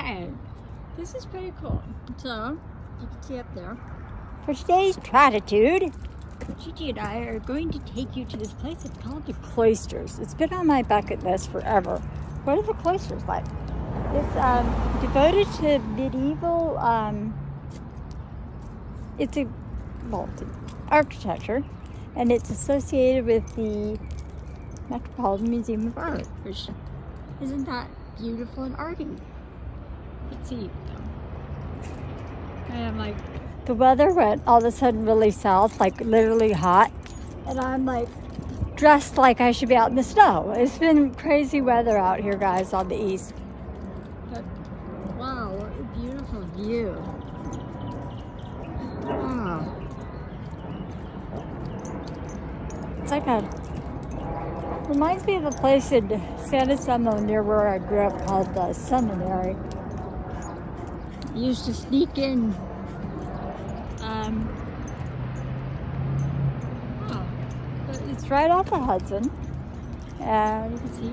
Alright, this is pretty cool. So, you can see up there. For today's Platitude, Gigi and I are going to take you to this place. It's called the Cloisters. It's been on my bucket list forever. What are the cloisters like? It's devoted to medieval, it's architecture, and it's associated with the Metropolitan Museum of Art, which isn't that beautiful and arty. Let's see. I am like, the weather went all of a sudden really south, like literally hot, and I'm like dressed like I should be out in the snow. It's been crazy weather out here, guys, on the east. But, wow, what a beautiful view. Wow. It's like reminds me of a place in San Anselmo near where I grew up called the Seminary. I used to sneak in. It's right off the Hudson, and you can see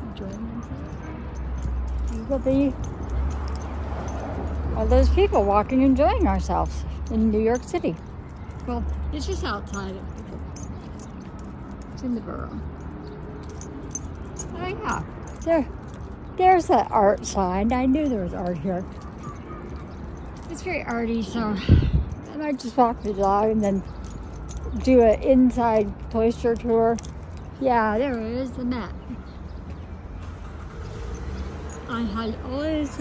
enjoying themselves. All those people walking, enjoying ourselves in New York City. Well, it's just outside. It's in the borough. Oh yeah, there's that art sign. I knew there was art here. It's very arty, so I might just walk the dog and then do an inside cloister tour. Yeah, there is the map. I had always,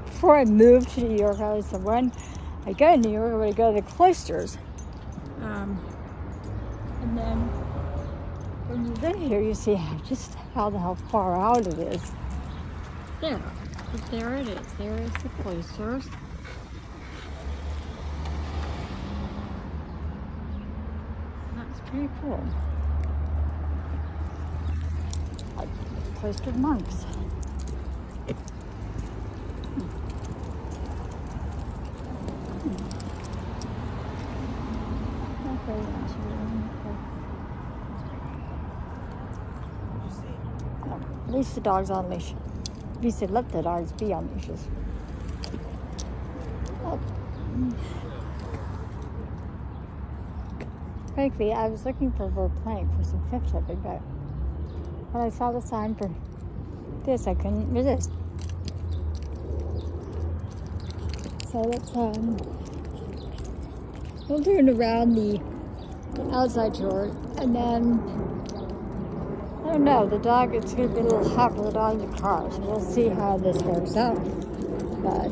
before I moved to New York, I always said when I go to New York, I would go to the Cloisters. And then when you live here, you see just how the hell far out it is. There. But there it is. There is the Cloisters. That's pretty cool. Like cloistered monks. At least the dog's on leash. At least they let the dogs be on leashes. Oh. Frankly, I was looking for a plank for some cliff tipping, but when I saw the sign for this, I couldn't resist. So let's we'll turn around the outside tour, and then I don't know, the dog, it's going to be a little hot for the dog in the car, so we'll see how this works out. But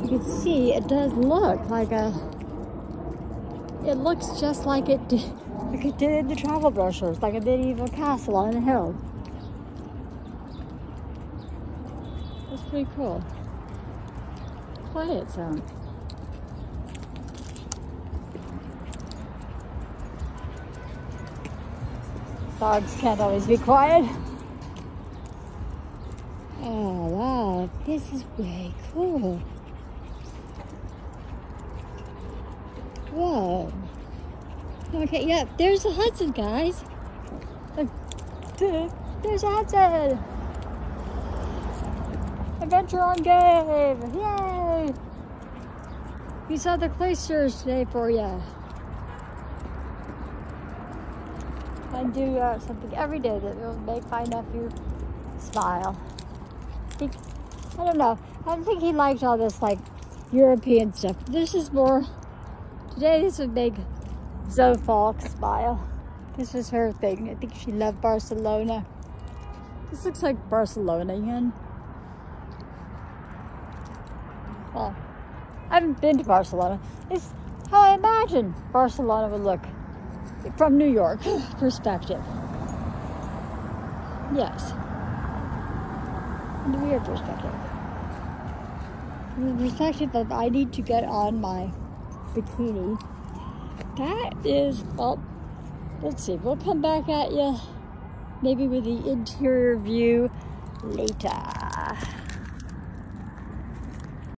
you can see it does look like it looks just like it did in the travel brochures, like a medieval castle on a hill. That's pretty cool. Quiet sound. Dogs can't always be quiet. Oh wow, this is way cool. Whoa. Okay, yeah, there's the Hudson, guys. Look, there's the Hudson. Adventure on game. Yay! We saw the Cloisters today for you. I do something every day that will make my nephew smile. I don't know. I don't think he liked all this like European stuff. This is more. Today this would make Zoe Falk smile. This is her thing. I think she loved Barcelona. This looks like Barcelonian. Well, I haven't been to Barcelona. It's how I imagine Barcelona would look from New York perspective. Yes. From the weird perspective. From the perspective of I need to get on my bikini. That is, well, let's see. We'll come back at you maybe with the interior view later.